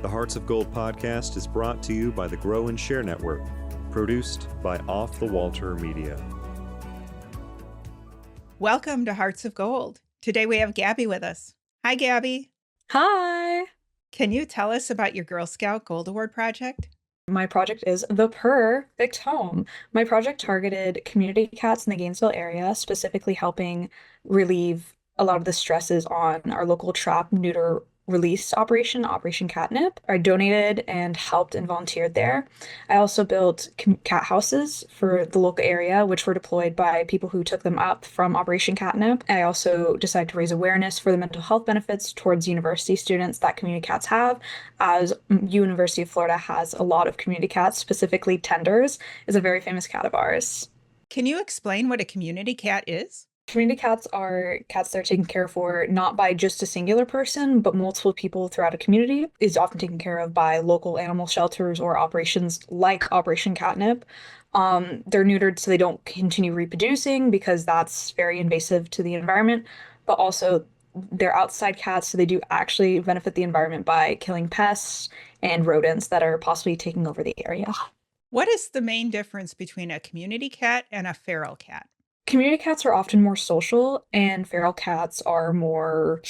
The Hearts of Gold podcast is brought to you by the Grow and Share Network, produced by Off the Walter Media. Welcome to Hearts of Gold. Today we have Gabby with us. Hi, Gabby. Hi. Can you tell us about your Girl Scout Gold Award project? My project is the Purrrfect Home. My project targeted community cats in the Gainesville area, specifically helping relieve a lot of the stresses on our local trap-neuter-release Operation Catnip. I donated and helped and volunteered there. I also built cat houses for the local area, which were deployed by people who took them up from Operation Catnip. I also decided to raise awareness for the mental health benefits towards university students that community cats have, as University of Florida has a lot of community cats, specifically Tenders is a very famous cat of ours. Can you explain what a community cat is? Community cats are cats that are taken care for not by just a singular person, but multiple people throughout a community. Is often taken care of by local animal shelters or operations like Operation Catnip. They're neutered so they don't continue reproducing because that's very invasive to the environment, but also they're outside cats, so they do actually benefit the environment by killing pests and rodents that are possibly taking over the area. What is the main difference between a community cat and a feral cat? Community cats are often more social, and feral cats are more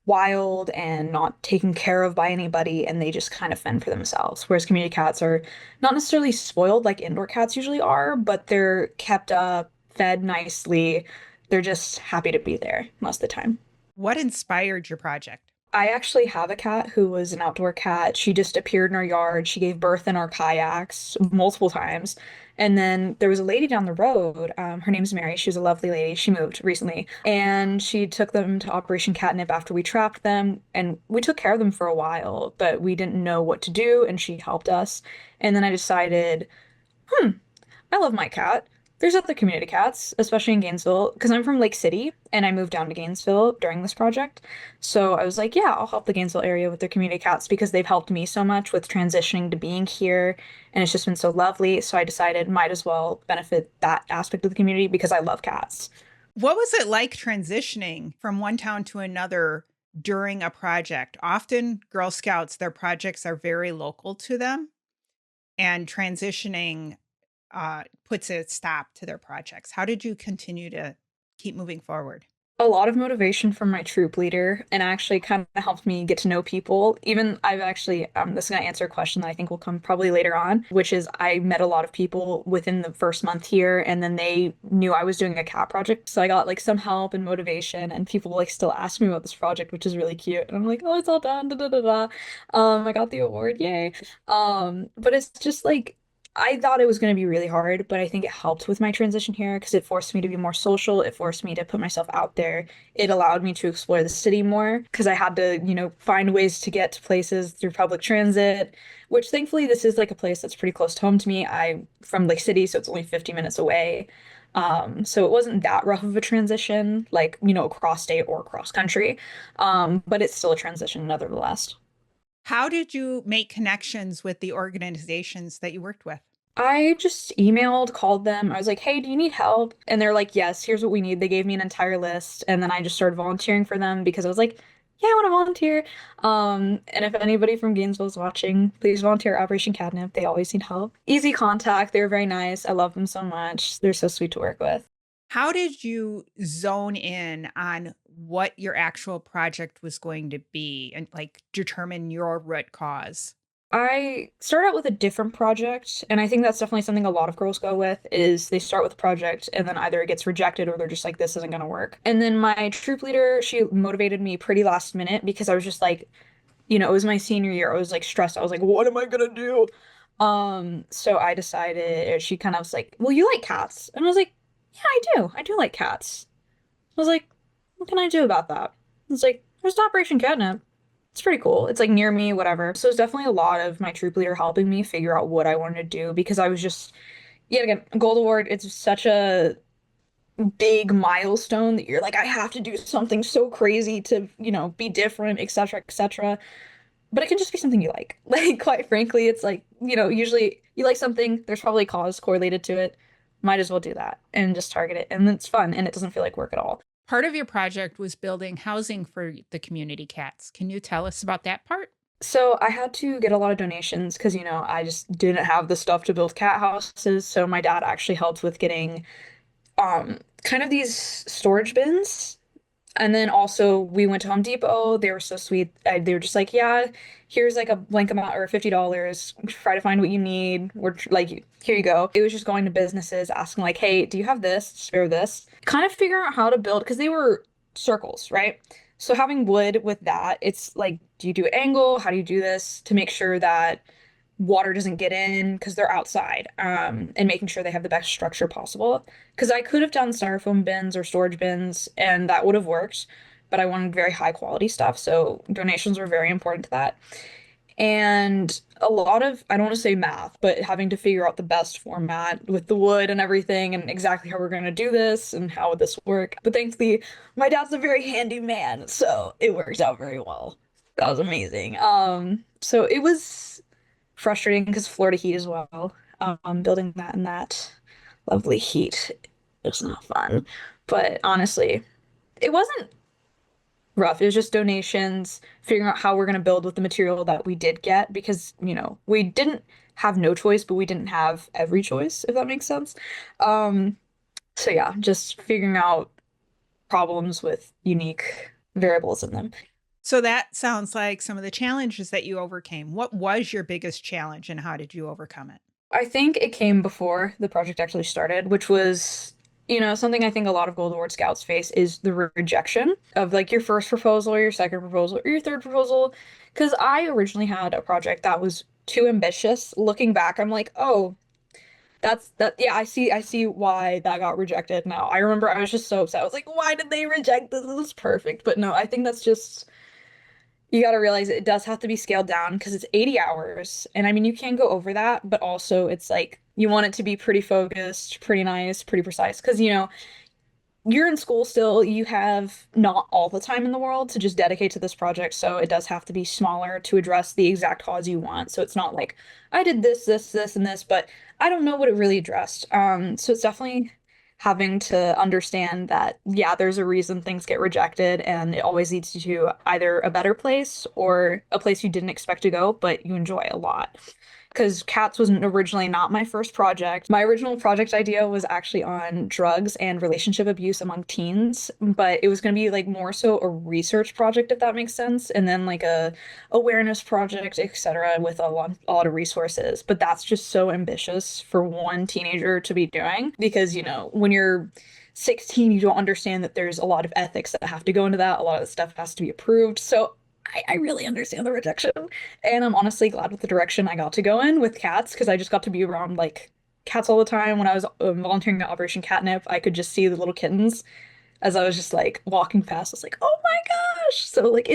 wild and not taken care of by anybody, and they just kind of fend for themselves. Whereas community cats are not necessarily spoiled like indoor cats usually are, but they're kept up, fed nicely. They're just happy to be there most of the time. What inspired your project? I actually have a cat who was an outdoor cat. She just appeared in our yard. She gave birth in our kayaks multiple times. And then there was a lady down the road. Her name's Mary. She was a lovely lady. She moved recently. And she took them to Operation Catnip after we trapped them. And we took care of them for a while, but we didn't know what to do. And she helped us. And then I decided, I love my cat. There's other community cats, especially in Gainesville, because I'm from Lake City and I moved down to Gainesville during this project. So I was like, yeah, I'll help the Gainesville area with their community cats because they've helped me so much with transitioning to being here. And it's just been so lovely. So I decided might as well benefit that aspect of the community because I love cats. What was it like transitioning from one town to another during a project? Often Girl Scouts, their projects are very local to them, and transitioning puts a stop to their projects. How did you continue to keep moving forward? A lot of motivation from my troop leader, and actually kind of helped me get to know people. Even I've actually, this is going to answer a question that I think will come probably later on, which is I met a lot of people within the first month here, and then they knew I was doing a cat project. So I got like some help and motivation, and people like still ask me about this project, which is really cute. And I'm like, oh, it's all done, da da da da. I got the award, yay. But it's just like, I thought it was going to be really hard, but I think it helped with my transition here because it forced me to be more social. It forced me to put myself out there. It allowed me to explore the city more because I had to, find ways to get to places through public transit, which thankfully this is like a place that's pretty close to home to me. I'm from Lake City, so it's only 50 minutes away. So it wasn't that rough of a transition, like, across state or across country. But it's still a transition nevertheless. How did you make connections with the organizations that you worked with? I just emailed, called them. I was like, hey, do you need help? And they're like, yes, here's what we need. They gave me an entire list. And then I just started volunteering for them because I was like, yeah, I want to volunteer. And if anybody from Gainesville is watching, please volunteer at Operation Catnip. They always need help. Easy contact. They're very nice. I love them so much. They're so sweet to work with. How did you zone in on what your actual project was going to be and like determine your root cause? I started out with a different project, and I think that's definitely something a lot of girls go with, is they start with a project and then either it gets rejected or they're just like, this isn't gonna work. And then my troop leader, she motivated me pretty last minute because I was just like, it was my senior year. I was like stressed. I was like, what am I gonna do? So I decided, she kind of was like, well, you like cats. And I was like, yeah, I do. I do like cats. I was like, what can I do about that? It's like, there's Operation Catnip. It's pretty cool. It's like near me, whatever. So it's definitely a lot of my troop leader helping me figure out what I wanted to do because I was just, yet again, Gold Award, it's such a big milestone that you're like, I have to do something so crazy to, be different, etc., etc. But it can just be something you like. Like, quite frankly, it's like, usually you like something, there's probably a cause correlated to it. Might as well do that and just target it. And it's fun and it doesn't feel like work at all. Part of your project was building housing for the community cats. Can you tell us about that part? So I had to get a lot of donations because, I just didn't have the stuff to build cat houses. So my dad actually helped with getting kind of these storage bins. And then also we went to Home Depot. They were so sweet. They were just like, yeah, here's like a blank amount or $50. Try to find what you need. We're like, here you go. It was just going to businesses asking like, hey, do you have this? Spare this? Kind of figuring out how to build because they were circles, right? So having wood with that, it's like, do you do angle? How do you do this to make sure that water doesn't get in because they're outside, and making sure they have the best structure possible. Because I could have done styrofoam bins or storage bins, and that would have worked, but I wanted very high quality stuff. So donations were very important to that. And a lot of, I don't want to say math, but having to figure out the best format with the wood and everything and exactly how we're going to do this and how would this work. But thankfully, my dad's a very handy man, so it worked out very well. That was amazing. So it was frustrating because Florida heat as well. Building that in that lovely heat, it's not fun. But honestly, it wasn't rough. It was just donations, figuring out how we're going to build with the material that we did get because, we didn't have no choice, but we didn't have every choice, if that makes sense. Um, so yeah, just figuring out problems with unique variables in them. So that sounds like some of the challenges that you overcame. What was your biggest challenge and how did you overcome it? I think it came before the project actually started, which was, something I think a lot of Gold Award Scouts face is the rejection of like your first proposal or your second proposal or your third proposal. Because I originally had a project that was too ambitious. Looking back, I'm like, oh, that's that. Yeah, I see why that got rejected now. I remember I was just so upset. I was like, why did they reject this? This is perfect. But no, I think that's just you got to realize it does have to be scaled down because it's 80 hours. And I mean, you can go over that, but also it's like you want it to be pretty focused, pretty nice, pretty precise. Because, you're in school still, you have not all the time in the world to just dedicate to this project. So it does have to be smaller to address the exact cause you want. So it's not like I did this, this, this, and this, but I don't know what it really addressed. So it's definitely having to understand that, yeah, there's a reason things get rejected, and it always leads you to either a better place or a place you didn't expect to go, but you enjoy a lot. Because cats was originally not my first project. My original project idea was actually on drugs and relationship abuse among teens, but it was going to be like more so a research project, if that makes sense, and then like a awareness project, etc., with a lot of resources. But that's just so ambitious for one teenager to be doing because, when you're 16, you don't understand that there's a lot of ethics that have to go into that. A lot of the stuff has to be approved. So I really understand the rejection. And I'm honestly glad with the direction I got to go in with cats because I just got to be around like cats all the time. When I was volunteering at Operation Catnip, I could just see the little kittens as I was just like walking past. I was like, oh my gosh. So like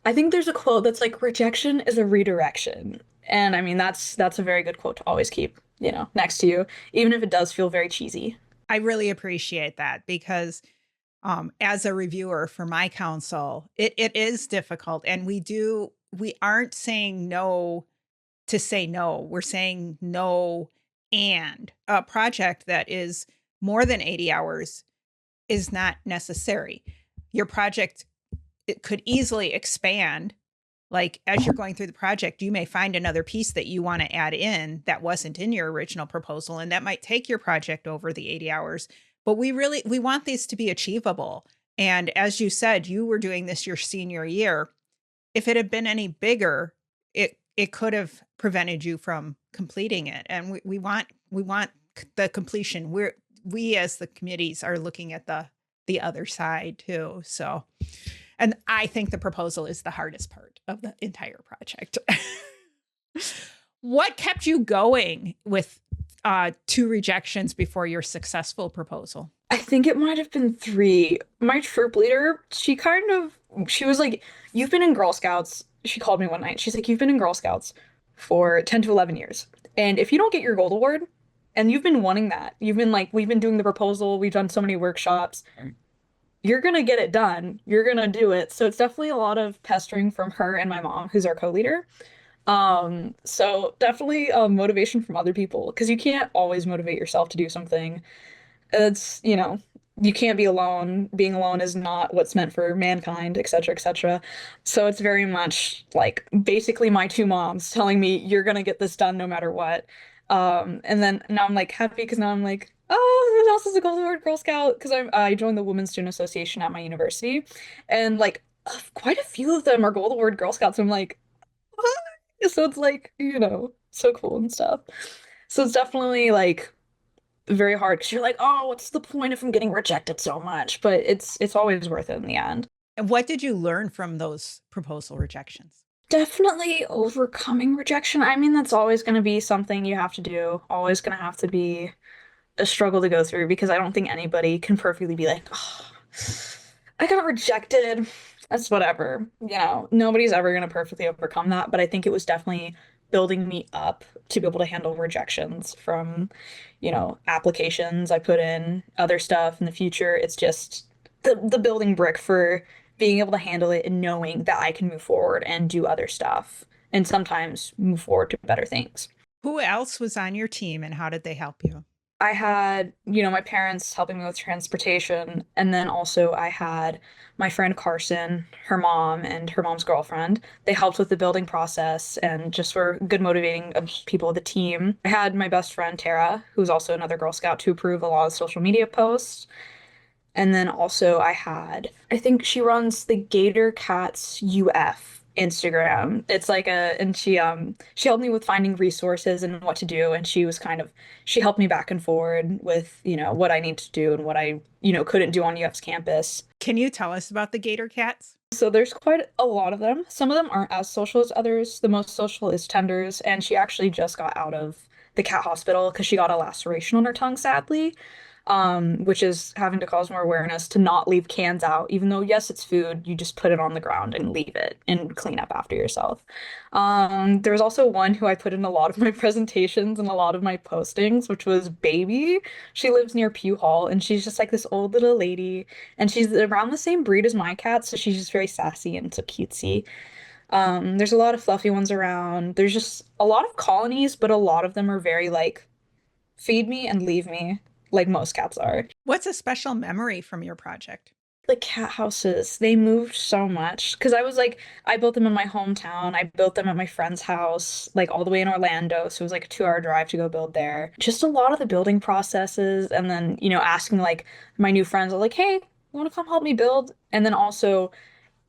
I think there's a quote that's like rejection is a redirection. And I mean that's a very good quote to always keep, next to you, even if it does feel very cheesy. I really appreciate that because as a reviewer for my council, it is difficult. And we aren't saying no to say no. We're saying no. And a project that is more than 80 hours is not necessary. Your project, it could easily expand. Like as you're going through the project, you may find another piece that you want to add in that wasn't in your original proposal. And that might take your project over the 80 hours. But we want these to be achievable. And as you said, you were doing this your senior year. If it had been any bigger, it could have prevented you from completing it. And we want the completion. We as the committees are looking at the other side too. So, and I think the proposal is the hardest part of the entire project. What kept you going with two rejections before your successful proposal? I think it might have been three. My troop leader, she was like, you've been in Girl Scouts. She called me one night. She's like, you've been in Girl Scouts for 10 to 11 years. And if you don't get your gold award, and you've been wanting that, you've been like, we've been doing the proposal, we've done so many workshops, you're going to get it done. You're going to do it. So it's definitely a lot of pestering from her and my mom, who's our co-leader. So definitely motivation from other people because you can't always motivate yourself to do something. It's, you can't be alone. Being alone is not what's meant for mankind, etc., etc. So it's very much like basically my two moms telling me you're gonna get this done no matter what. And then now I'm like happy because now I'm like, oh, there's also a Golden Award Girl Scout because I joined the Women's Student Association at my university, and like quite a few of them are Gold Award Girl Scouts. I'm like, what? So it's like, so cool and stuff. So it's definitely like very hard because you're like, oh, what's the point if I'm getting rejected so much? But it's always worth it in the end. And what did you learn from those proposal rejections? Definitely overcoming rejection. I mean, that's always going to be something you have to do, always going to have to be a struggle to go through because I don't think anybody can perfectly be like, oh, I got rejected. That's whatever. Nobody's ever going to perfectly overcome that. But I think it was definitely building me up to be able to handle rejections from, applications I put in, other stuff in the future. It's just the building brick for being able to handle it and knowing that I can move forward and do other stuff and sometimes move forward to better things. Who else was on your team and how did they help you? I had, my parents helping me with transportation. And then also I had my friend Carson, her mom, and her mom's girlfriend. They helped with the building process and just were good motivating of people of the team. I had my best friend Tara, who's also another Girl Scout, to approve a lot of social media posts. And then also I think she runs the Gator Cats UF Instagram. It's like and she helped me with finding resources and what to do. And she helped me back and forward with, what I need to do and what I, couldn't do on UF's campus. Can you tell us about the Gator Cats? So there's quite a lot of them. Some of them aren't as social as others. The most social is Tenders, and she actually just got out of the cat hospital because she got a laceration on her tongue, sadly. Which is having to cause more awareness to not leave cans out, even though, yes, it's food, you just put it on the ground and leave it and clean up after yourself. There was also one who I put in a lot of my presentations and a lot of my postings, which was Baby. She lives near Pew Hall, and she's just like this old little lady, and she's around the same breed as my cat, so she's just very sassy and so cutesy. There's a lot of fluffy ones around. There's just a lot of colonies, but a lot of them are very like, feed me and leave me, like most cats are. What's a special memory from your project? The cat houses, they moved so much because I built them in my hometown. I built them at my friend's house, like all the way in Orlando. So it was like a 2-hour drive to go build there. Just a lot of the building processes. And then, asking like my new friends, like, hey, you want to come help me build? And then also,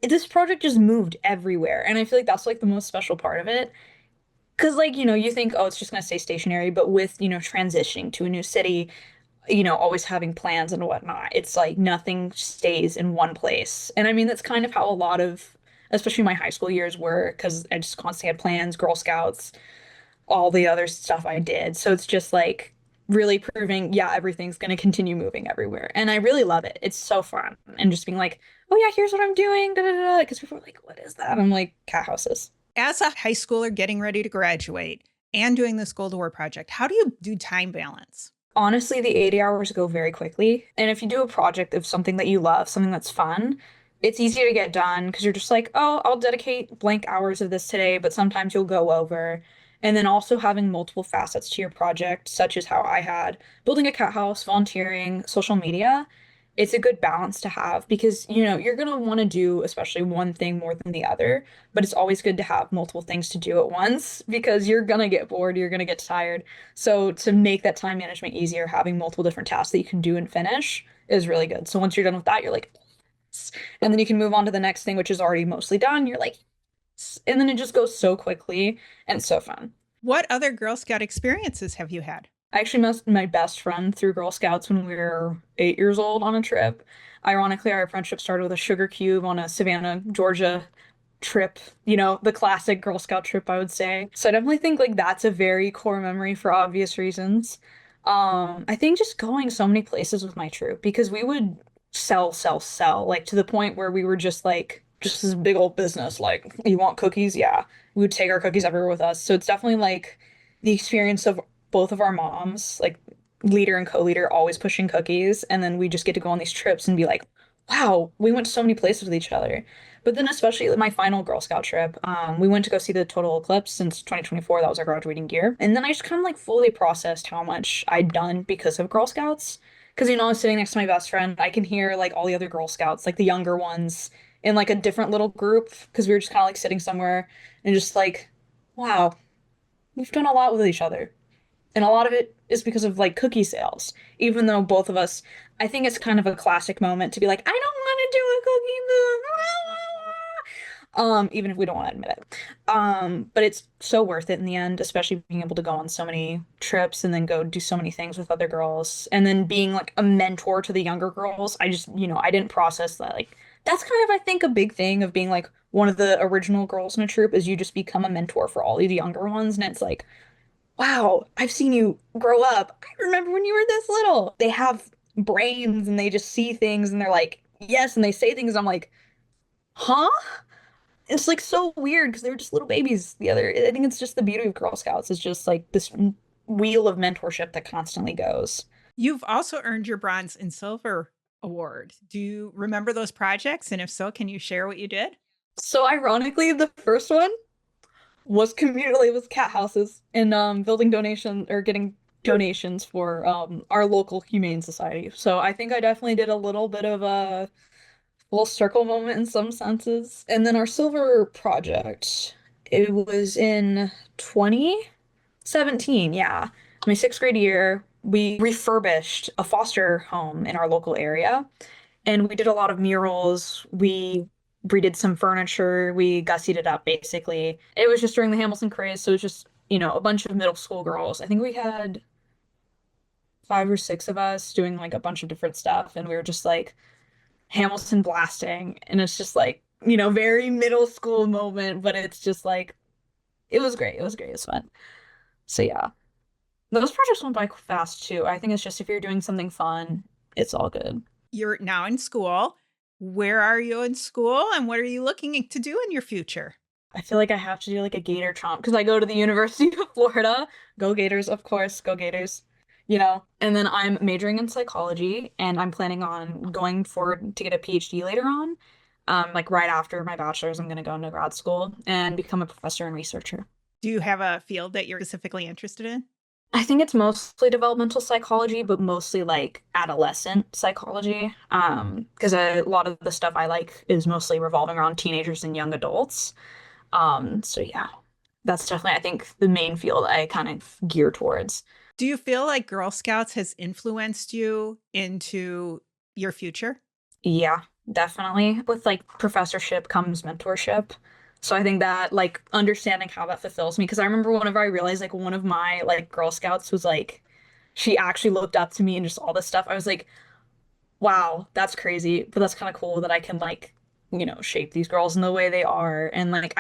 this project just moved everywhere. And I feel like that's like the most special part of it. Because like, you think, oh, it's just going to stay stationary. But with, transitioning to a new city, always having plans and whatnot. It's like nothing stays in one place. And I mean, that's kind of how a lot of, especially my high school years were, because I just constantly had plans, Girl Scouts, all the other stuff I did. So it's just like really proving, yeah, everything's going to continue moving everywhere. And I really love it. It's so fun. And just being like, oh yeah, here's what I'm doing. Because people are like, what is that? I'm like, cat houses. As a high schooler getting ready to graduate and doing this Gold Award project, how do you do time balance? Honestly, the 80 hours go very quickly. And if you do a project of something that you love, something that's fun, it's easier to get done because you're just like, oh, I'll dedicate blank hours of this today, but sometimes you'll go over. And then also having multiple facets to your project, such as how I had building a cat house, volunteering, social media. It's a good balance to have because, you're going to want to do especially one thing more than the other, but it's always good to have multiple things to do at once because you're going to get bored, you're going to get tired. So to make that time management easier, having multiple different tasks that you can do and finish is really good. So once you're done with that, you're like, yes. And then you can move on to the next thing, which is already mostly done. You're like, yes. And then it just goes so quickly and it's so fun. What other Girl Scout experiences have you had? I actually met my best friend through Girl Scouts when we were 8 years old on a trip. Ironically, our friendship started with a sugar cube on a Savannah, Georgia trip, the classic Girl Scout trip, I would say. So I definitely think like that's a very core memory for obvious reasons. I think just going so many places with my troop because we would sell, like to the point where we were just like, just this big old business. Like, you want cookies? Yeah. We would take our cookies everywhere with us. So it's definitely like the experience of both of our moms, like leader and co-leader, always pushing cookies. And then we just get to go on these trips and be like, wow, we went to so many places with each other. But then especially my final Girl Scout trip, we went to go see the total eclipse since 2024. That was our graduating year. And then I just kind of like fully processed how much I'd done because of Girl Scouts. Because, I was sitting next to my best friend. I can hear like all the other Girl Scouts, like the younger ones, in like a different little group because we were just kind of like sitting somewhere and just like, wow, we've done a lot with each other. And a lot of it is because of like cookie sales. Even though both of us, I think it's kind of a classic moment to be like, I don't want to do a cookie move. Even if we don't want to admit it. But it's so worth it in the end, especially being able to go on so many trips and then go do so many things with other girls. And then being like a mentor to the younger girls. I just, I didn't process that. Like, that's kind of, I think, a big thing of being like one of the original girls in a troop is you just become a mentor for all of the younger ones. And it's like, wow, I've seen you grow up. I remember when you were this little. They have brains and they just see things and they're like, yes, and they say things. I'm like, huh? It's like so weird because they were just little babies I think it's just the beauty of Girl Scouts is just like this wheel of mentorship that constantly goes. You've also earned your bronze and silver award. Do you remember those projects? And if so, can you share what you did? So ironically, the first one was communally with cat houses and building donation or getting donations for our local humane society. So I think I definitely did a little bit of a little circle moment in some senses. And then our silver project, it was in 2017, yeah. My sixth grade year, we refurbished a foster home in our local area. And we did a lot of murals. We redid some furniture. We gussied it up, basically. It was just during the Hamilton craze, so it was just, a bunch of middle school girls. I think we had 5 or 6 of us doing like a bunch of different stuff, and we were just like Hamilton blasting, and it's just like, very middle school moment, but it's just like, it was great. It was great. It was fun. So yeah, those projects went by fast too. I think it's just if you're doing something fun, it's all good. You're now in school. Where are you in school and what are you looking to do in your future? I feel like I have to do like a Gator chomp because I go to the University of Florida. Go Gators, of course. Go Gators. And then I'm majoring in psychology and I'm planning on going forward to get a PhD later on. Like right after my bachelor's, I'm going to go into grad school and become a professor and researcher. Do you have a field that you're specifically interested in? I think it's mostly developmental psychology, but mostly like adolescent psychology. Because a lot of the stuff I like is mostly revolving around teenagers and young adults. So yeah, that's definitely, I think, the main field I kind of gear towards. Do you feel like Girl Scouts has influenced you into your future? Yeah, definitely. With like professorship comes mentorship. So I think that like understanding how that fulfills me, because I remember whenever I realized like one of my like Girl Scouts was like, she actually looked up to me and just all this stuff. I was like, wow, that's crazy, but that's kind of cool that I can like, shape these girls in the way they are. And like,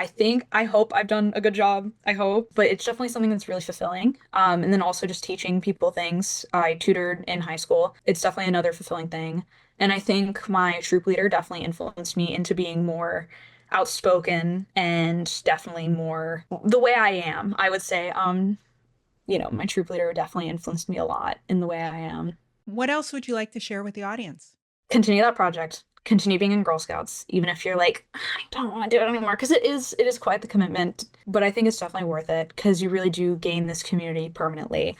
I hope I've done a good job. I hope, but it's definitely something that's really fulfilling. And then also just teaching people things. I tutored in high school. It's definitely another fulfilling thing. And I think my troop leader definitely influenced me into being more outspoken and definitely more the way I am. I would say, my troop leader definitely influenced me a lot in the way I am. What else would you like to share with the audience? Continue that project. Continue being in Girl Scouts, even if you're like, I don't want to do it anymore, because it is quite the commitment. But I think it's definitely worth it because you really do gain this community permanently.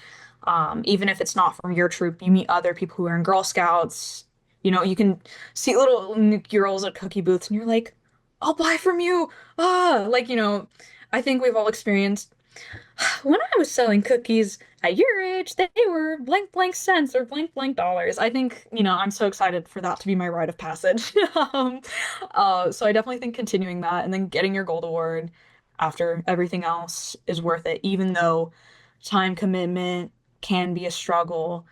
Even if it's not from your troop, you meet other people who are in Girl Scouts. You can see little girls at cookie booths, and you're like, I'll buy from you. I think we've all experienced when I was selling cookies at your age, they were blank blank cents or blank blank dollars. I think, I'm so excited for that to be my rite of passage. So I definitely think continuing that and then getting your gold award after everything else is worth it, even though time commitment can be a struggle.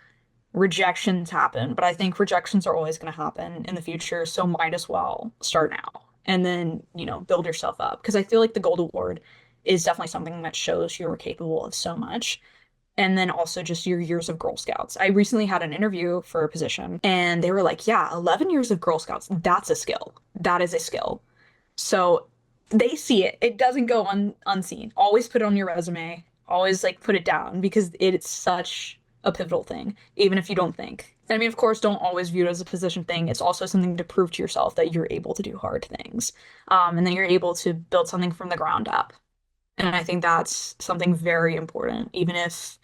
Rejections happen, but I think rejections are always going to happen in the future. So might as well start now and then, build yourself up. Because I feel like the gold award is definitely something that shows you're capable of so much. And then also just your years of Girl Scouts. I recently had an interview for a position and they were like, yeah, 11 years of Girl Scouts, that's a skill. That is a skill. So they see it. It doesn't go unseen. Always put it on your resume. Always like put it down because it's such a pivotal thing, even if you don't think. I mean, of course, don't always view it as a position thing. It's also something to prove to yourself that you're able to do hard things. And then you're able to build something from the ground up. And I think that's something very important, even if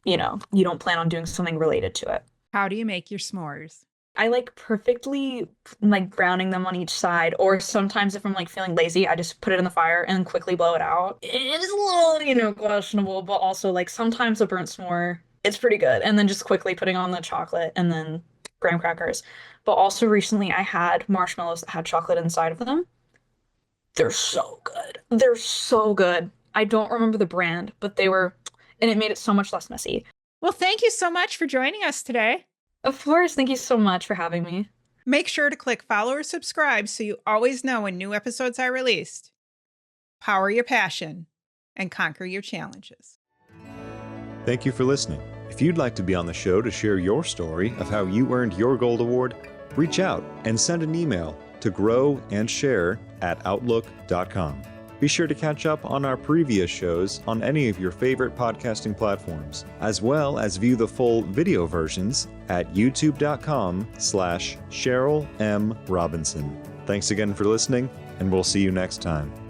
you know, you don't plan on doing something related to it. How do you make your s'mores? I like perfectly like browning them on each side, or sometimes if I'm like feeling lazy, I just put it in the fire and quickly blow it out. It is a little, you know, questionable, but also like sometimes a burnt s'more, it's pretty good. And then just quickly putting on the chocolate and then graham crackers. But also recently I had marshmallows that had chocolate inside of them. They're so good. They're so good. I don't remember the brand, but they were, and it made it so much less messy. Well, thank you so much for joining us today. Of course, thank you so much for having me. Make sure to click follow or subscribe so you always know when new episodes are released. Power your passion and conquer your challenges. Thank you for listening. If you'd like to be on the show to share your story of how you earned your Gold Award, reach out and send an email to growandsshare@outlook.com. Be sure to catch up on our previous shows on any of your favorite podcasting platforms, as well as view the full video versions at youtube.com/Cheryl M. Robinson. Thanks again for listening, and we'll see you next time.